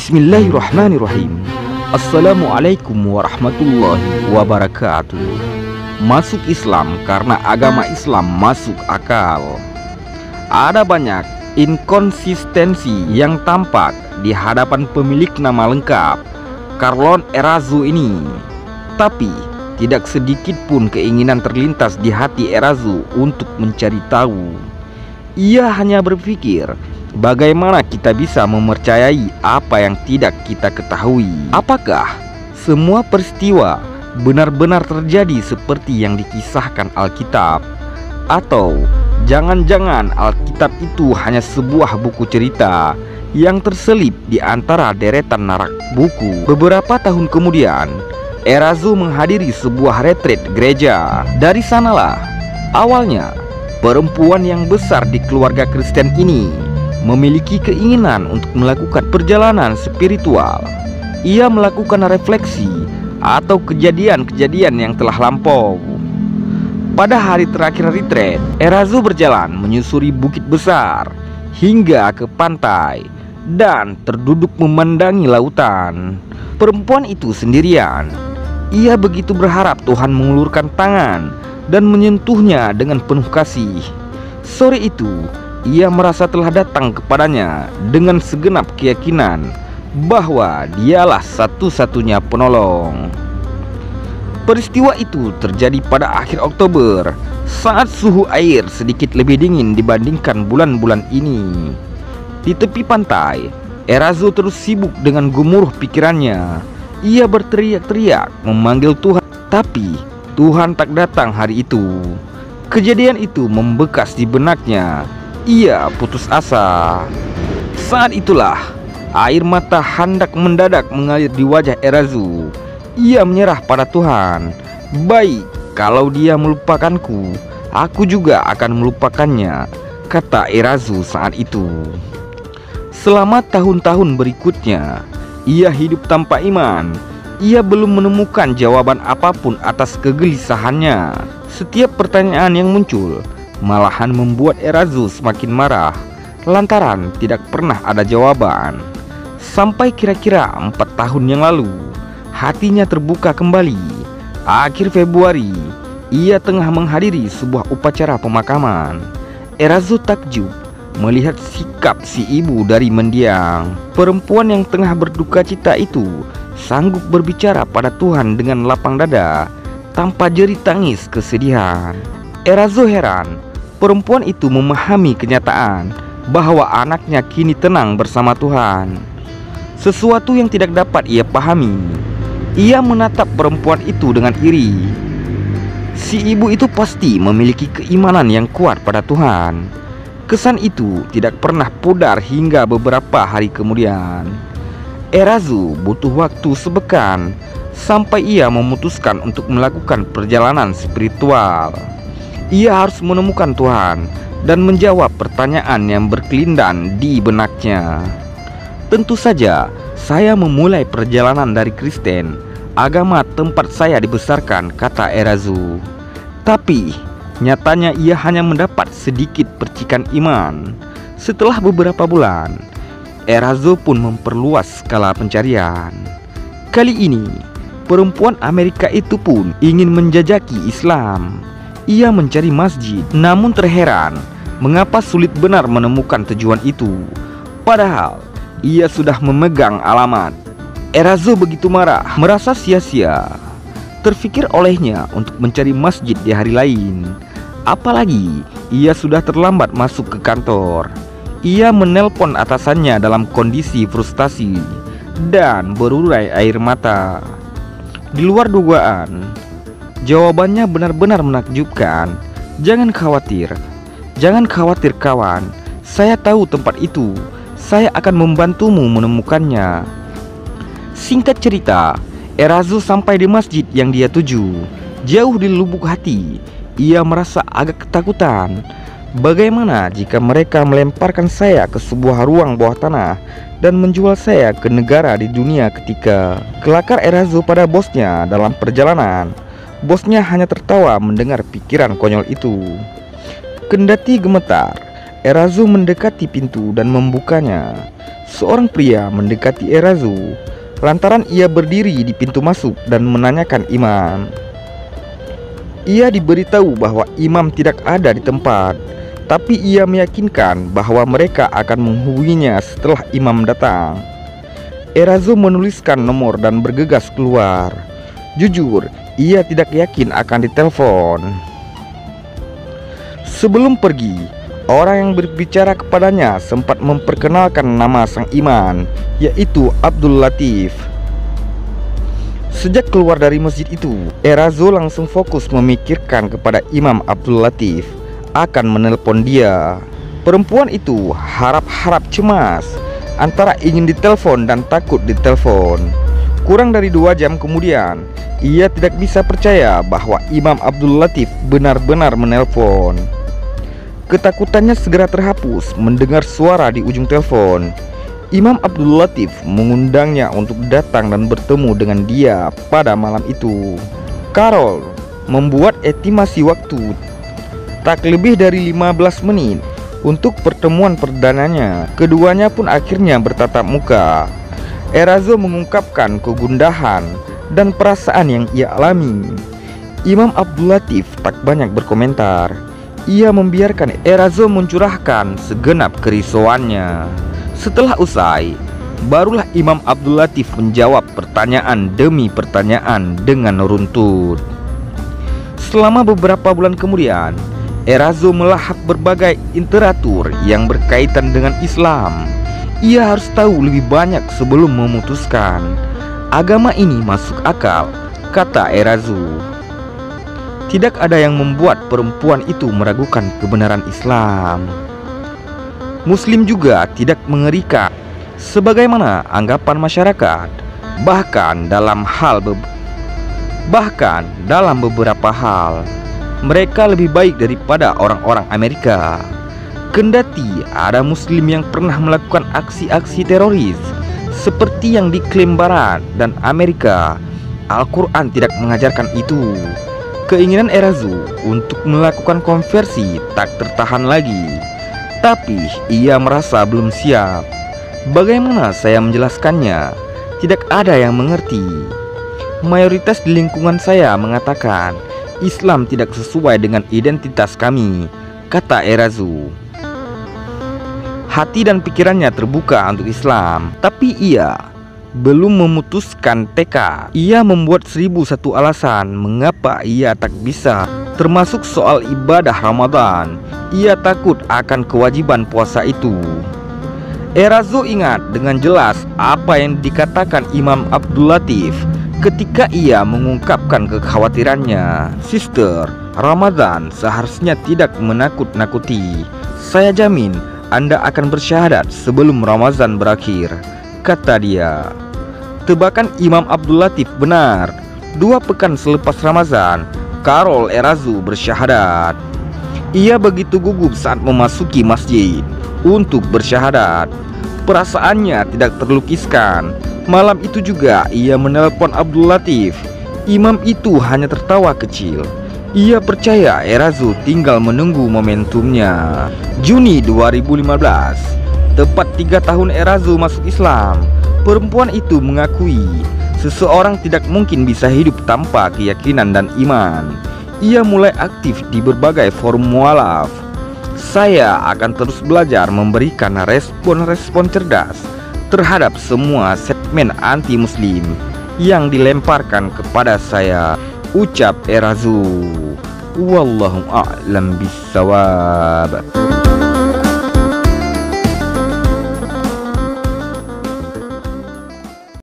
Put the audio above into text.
Bismillahirrahmanirrahim. Assalamualaikum warahmatullahi wabarakatuh. Masuk Islam karena agama Islam masuk akal. Ada banyak inkonsistensi yang tampak di hadapan pemilik nama lengkap Carlon Erazo ini. Tapi tidak sedikit pun keinginan terlintas di hati Erazo untuk mencari tahu. Ia hanya berpikir, bagaimana kita bisa mempercayai apa yang tidak kita ketahui? Apakah semua peristiwa benar-benar terjadi seperti yang dikisahkan Alkitab? Atau jangan-jangan Alkitab itu hanya sebuah buku cerita yang terselip di antara deretan narak buku? Beberapa tahun kemudian, Erazo menghadiri sebuah retreat gereja. Dari sanalah awalnya perempuan yang besar di keluarga Kristen ini memiliki keinginan untuk melakukan perjalanan spiritual. Ia melakukan refleksi atau kejadian-kejadian yang telah lampau. Pada hari terakhir retreat, Erazo berjalan menyusuri bukit besar hingga ke pantai dan terduduk memandangi lautan. Perempuan itu sendirian. Ia begitu berharap Tuhan mengulurkan tangan dan menyentuhnya dengan penuh kasih. Sore itu, ia merasa telah datang kepadanya dengan segenap keyakinan bahwa dialah satu-satunya penolong. Peristiwa itu terjadi pada akhir Oktober, saat suhu air sedikit lebih dingin dibandingkan bulan-bulan ini. Di tepi pantai, Erazo terus sibuk dengan gemuruh pikirannya. Ia berteriak-teriak memanggil Tuhan, tapi Tuhan tak datang hari itu. Kejadian itu membekas di benaknya. Ia putus asa. Saat itulah air mata hendak mendadak mengalir di wajah Erazo. Ia menyerah pada Tuhan. Baik, kalau dia melupakanku, aku juga akan melupakannya, kata Erazo saat itu. Selama tahun-tahun berikutnya, ia hidup tanpa iman. Ia belum menemukan jawaban apapun atas kegelisahannya. Setiap pertanyaan yang muncul malahan membuat Erazo semakin marah lantaran tidak pernah ada jawaban. Sampai kira-kira 4 tahun yang lalu, hatinya terbuka kembali. Akhir Februari, ia tengah menghadiri sebuah upacara pemakaman. Erazo takjub melihat sikap si ibu dari mendiang. Perempuan yang tengah berduka cita itu sanggup berbicara pada Tuhan dengan lapang dada tanpa jerit tangis kesedihan. Erazo heran. Perempuan itu memahami kenyataan bahwa anaknya kini tenang bersama Tuhan. Sesuatu yang tidak dapat ia pahami. Ia menatap perempuan itu dengan iri. Si ibu itu pasti memiliki keimanan yang kuat pada Tuhan. Kesan itu tidak pernah pudar hingga beberapa hari kemudian. Erazo butuh waktu sepekan sampai ia memutuskan untuk melakukan perjalanan spiritual. Ia harus menemukan Tuhan dan menjawab pertanyaan yang berkelindan di benaknya. Tentu saja saya memulai perjalanan dari Kristen, agama tempat saya dibesarkan, kata Erazo. Tapi nyatanya ia hanya mendapat sedikit percikan iman. Setelah beberapa bulan, Erazo pun memperluas skala pencarian. Kali ini, perempuan Amerika itu pun ingin menjajaki Islam. Ia mencari masjid, namun terheran mengapa sulit benar menemukan tujuan itu. Padahal ia sudah memegang alamat. Erazo begitu marah, merasa sia-sia terfikir olehnya untuk mencari masjid di hari lain. Apalagi ia sudah terlambat masuk ke kantor. Ia menelpon atasannya dalam kondisi frustasi dan berurai air mata. Di luar dugaan, jawabannya benar-benar menakjubkan. Jangan khawatir kawan. Saya tahu tempat itu. Saya akan membantumu menemukannya. Singkat cerita, Erazo sampai di masjid yang dia tuju. Jauh di lubuk hati, ia merasa agak ketakutan. Bagaimana jika mereka melemparkan saya ke sebuah ruang bawah tanah dan menjual saya ke negara di dunia ketiga? Kelakar Erazo pada bosnya dalam perjalanan. Bosnya hanya tertawa mendengar pikiran konyol itu. Kendati gemetar, Erazo mendekati pintu dan membukanya. seorang pria mendekati Erazo lantaran ia berdiri di pintu masuk dan menanyakan imam. Ia diberitahu bahwa imam tidak ada di tempat, tapi ia meyakinkan bahwa mereka akan menghubunginya setelah imam datang. Erazo menuliskan nomor dan bergegas keluar. Jujur, ia tidak yakin akan ditelepon. Sebelum pergi, orang yang berbicara kepadanya sempat memperkenalkan nama sang imam, yaitu Abdul Latif. Sejak keluar dari masjid itu, Erazo langsung fokus memikirkan kepada Imam Abdul Latif akan menelpon dia. Perempuan itu harap-harap cemas, antara ingin ditelepon dan takut ditelepon. Kurang dari 2 jam kemudian, ia tidak bisa percaya bahwa Imam Abdul Latif benar-benar menelpon. Ketakutannya segera terhapus mendengar suara di ujung telepon. Imam Abdul Latif mengundangnya untuk datang dan bertemu dengan dia pada malam itu. Carol membuat estimasi waktu tak lebih dari 15 menit untuk pertemuan perdananya. Keduanya pun akhirnya bertatap muka. Erazo mengungkapkan kegundahan dan perasaan yang ia alami. Imam Abdul Latif tak banyak berkomentar. Ia membiarkan Erazo mencurahkan segenap kerisauannya. Setelah usai, barulah Imam Abdul Latif menjawab pertanyaan demi pertanyaan dengan runtut. Selama beberapa bulan kemudian, Erazo melahap berbagai literatur yang berkaitan dengan Islam. Ia harus tahu lebih banyak sebelum memutuskan. Agama ini masuk akal, kata Erazo. Tidak ada yang membuat perempuan itu meragukan kebenaran Islam. Muslim juga tidak mengerikan sebagaimana anggapan masyarakat. Bahkan dalam beberapa hal mereka lebih baik daripada orang-orang Amerika. Kendati ada Muslim yang pernah melakukan aksi-aksi teroris seperti yang diklaim Barat dan Amerika, Al-Quran tidak mengajarkan itu. Keinginan Erazo untuk melakukan konversi tak tertahan lagi, tapi ia merasa belum siap. Bagaimana saya menjelaskannya? Tidak ada yang mengerti. Mayoritas di lingkungan saya mengatakan Islam tidak sesuai dengan identitas kami, kata Erazo. Hati dan pikirannya terbuka untuk Islam, tapi ia belum memutuskan tekad. Ia membuat 1001 alasan mengapa ia tak bisa, termasuk soal ibadah Ramadan. Ia takut akan kewajiban puasa itu. Erazo ingat dengan jelas apa yang dikatakan Imam Abdul Latif ketika ia mengungkapkan kekhawatirannya. Sister, Ramadan seharusnya tidak menakut-nakuti. Saya jamin Anda akan bersyahadat sebelum Ramadan berakhir, kata dia. Tebakan Imam Abdul Latif benar. 2 pekan selepas Ramadan, Carol Erazo bersyahadat. Ia begitu gugup saat memasuki masjid untuk bersyahadat. Perasaannya tidak terlukiskan. Malam itu juga ia menelpon Abdul Latif. Imam itu hanya tertawa kecil. Ia percaya Erazo tinggal menunggu momentumnya. Juni 2015, tepat 3 tahun Erazo masuk Islam, perempuan itu mengakui seseorang tidak mungkin bisa hidup tanpa keyakinan dan iman. Ia mulai aktif di berbagai forum mualaf. Saya akan terus belajar memberikan respon-respon cerdas terhadap semua segmen anti-muslim yang dilemparkan kepada saya, ucap Erazo. Wallahu a'lam bissawab.